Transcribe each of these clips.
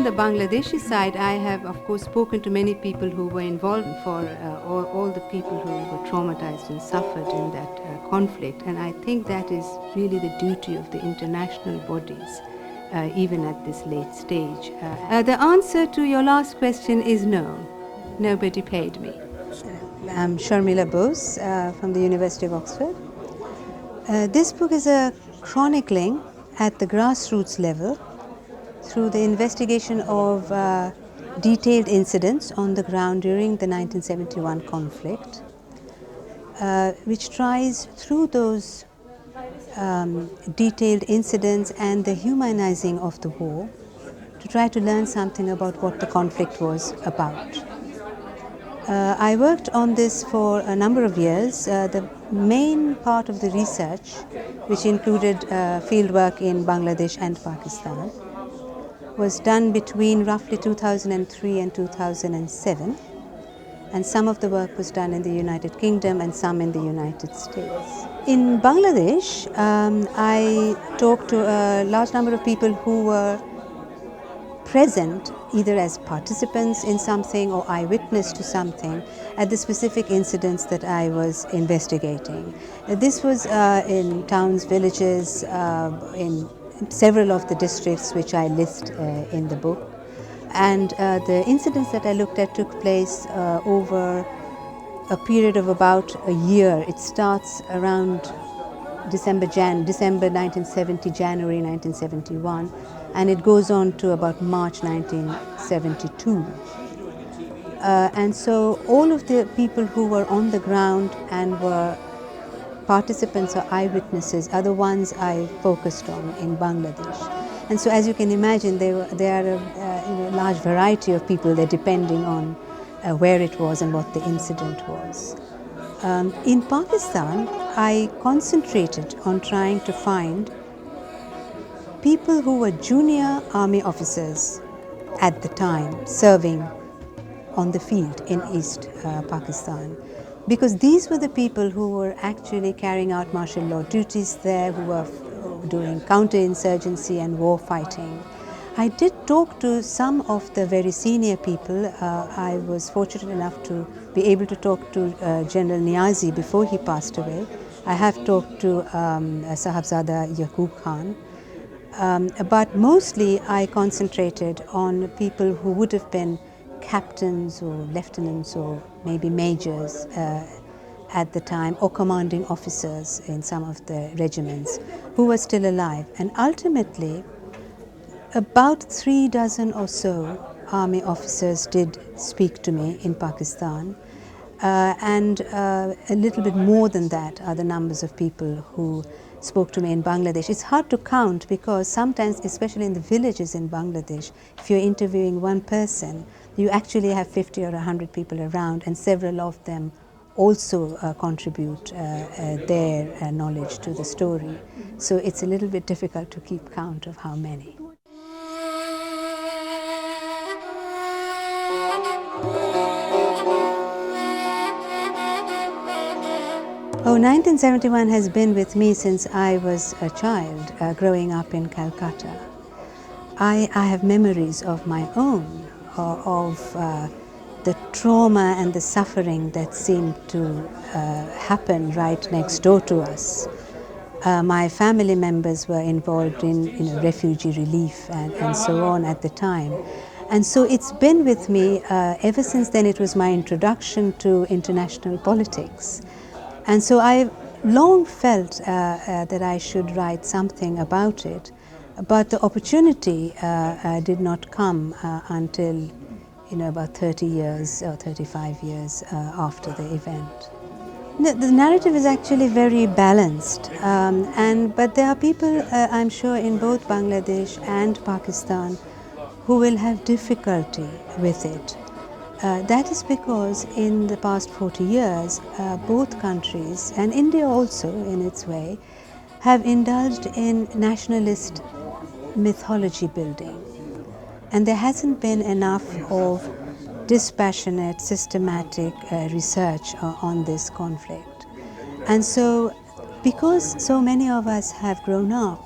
on the Bangladeshi side, I have, of course, spoken to many people who were involved for all the people who were traumatized and suffered in that conflict. And I think that is really the duty of the international bodies, even at this late stage. The answer to your last question is no. Nobody paid me. I'm Sarmila Bose from the University of Oxford. This book is a chronicling at the grassroots level through the investigation of detailed incidents on the ground during the 1971 conflict, which tries through those detailed incidents and the humanizing of the war to try to learn something about what the conflict was about. I worked on this for a number of years. The main part of the research, which included fieldwork in Bangladesh and Pakistan, was done between roughly 2003 and 2007, and some of the work was done in the United Kingdom and some in the United States. In Bangladesh, I talked to a large number of people who were present either as participants in something or eyewitness to something at the specific incidents that I was investigating. This was in towns, villages, in several of the districts which I list in the book. And the incidents that I looked at took place over a period of about a year. It starts around December 1970, January 1971, and it goes on to about March 1972. And so all of the people who were on the ground and were participants or eyewitnesses are the ones I focused on in Bangladesh. And so as you can imagine, there are a large variety of people there depending on where it was and what the incident was. In Pakistan, I concentrated on trying to find people who were junior army officers at the time serving on the field in East Pakistan, because these were the people who were actually carrying out martial law duties there, who were doing counterinsurgency and war fighting. I did talk to some of the very senior people. I was fortunate enough to be able to talk to General Niazi before he passed away. I have talked to Sahibzada Yaqub Khan. But mostly I concentrated on people who would have been captains or lieutenants or maybe majors at the time, or commanding officers in some of the regiments who were still alive. And ultimately, about 3 dozen or so army officers did speak to me in Pakistan, and a little bit more than that are the numbers of people who spoke to me in Bangladesh. It's hard to count because sometimes, especially in the villages in Bangladesh, if you're interviewing one person, you actually have 50 or 100 people around, and several of them also contribute their knowledge to the story. So it's a little bit difficult to keep count of how many. Oh, 1971 has been with me since I was a child, growing up in Calcutta. I have memories of my own, of the trauma and the suffering that seemed to happen right next door to us. My family members were involved in refugee relief and so on at the time. And so it's been with me ever since then. It was my introduction to international politics. And so I long felt that I should write something about it, but the opportunity did not come until about 30 years or 35 years after the event. The narrative is actually very balanced, but there are people, I'm sure, in both Bangladesh and Pakistan who will have difficulty with it. That is because in the past 40 years, both countries, and India also in its way, have indulged in nationalist mythology building. And there hasn't been enough of dispassionate, systematic research on this conflict. And so, because so many of us have grown up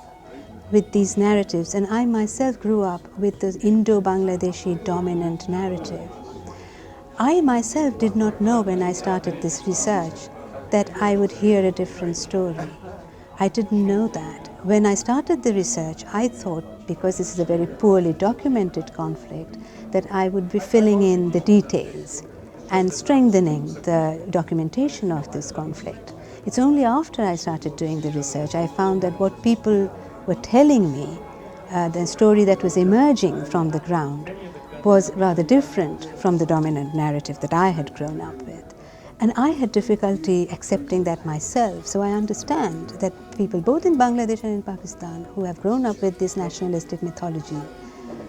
with these narratives, and I myself grew up with the Indo-Bangladeshi dominant narrative. I myself did not know when I started this research that I would hear a different story. I didn't know that. When I started the research, I thought, because this is a very poorly documented conflict, that I would be filling in the details and strengthening the documentation of this conflict. It's only after I started doing the research I found that what people were telling me, the story that was emerging from the ground, was rather different from the dominant narrative that I had grown up with. And I had difficulty accepting that myself. So I understand that people both in Bangladesh and in Pakistan who have grown up with this nationalistic mythology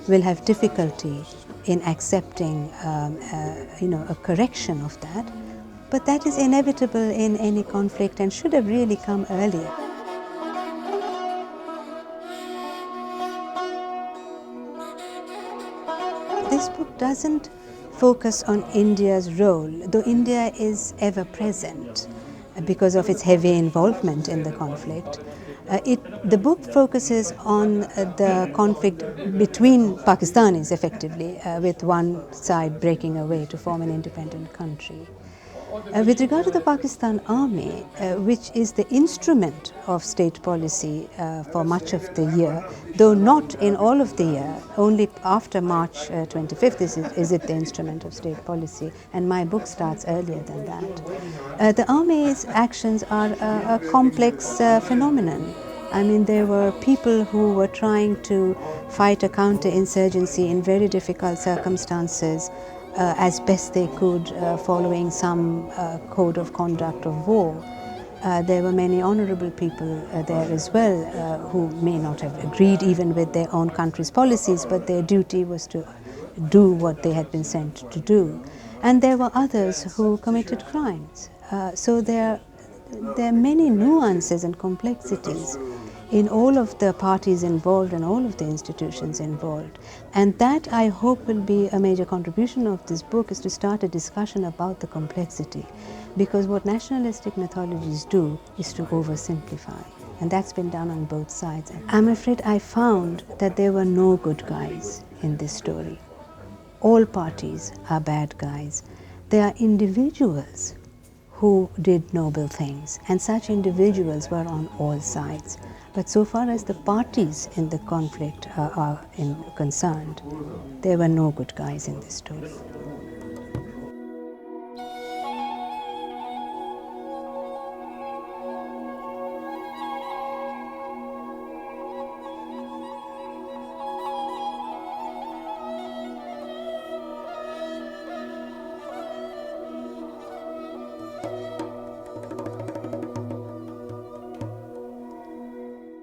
will have difficulty in accepting a correction of that. But that is inevitable in any conflict and should have really come earlier. This book doesn't focus on India's role, though India is ever present because of its heavy involvement in the conflict. The book focuses on the conflict between Pakistanis, effectively, with one side breaking away to form an independent country. With regard to the Pakistan Army, which is the instrument of state policy for much of the year, though not in all of the year, only after March 25th is it the instrument of state policy, and my book starts earlier than that. The Army's actions are a complex phenomenon. I mean, there were people who were trying to fight a counter-insurgency in very difficult circumstances, as best they could, following some code of conduct of war. There were many honorable people there as well who may not have agreed even with their own country's policies, but their duty was to do what they had been sent to do. And there were others who committed crimes. So there are many nuances and complexities in all of the parties involved and all of the institutions involved. And that, I hope, will be a major contribution of this book, is to start a discussion about the complexity. Because what nationalistic mythologies do is to oversimplify. And that's been done on both sides. I'm afraid I found that there were no good guys in this story. All parties are bad guys. There are individuals who did noble things, and such individuals were on all sides. But so far as the parties in the conflict are concerned, there were no good guys in this story.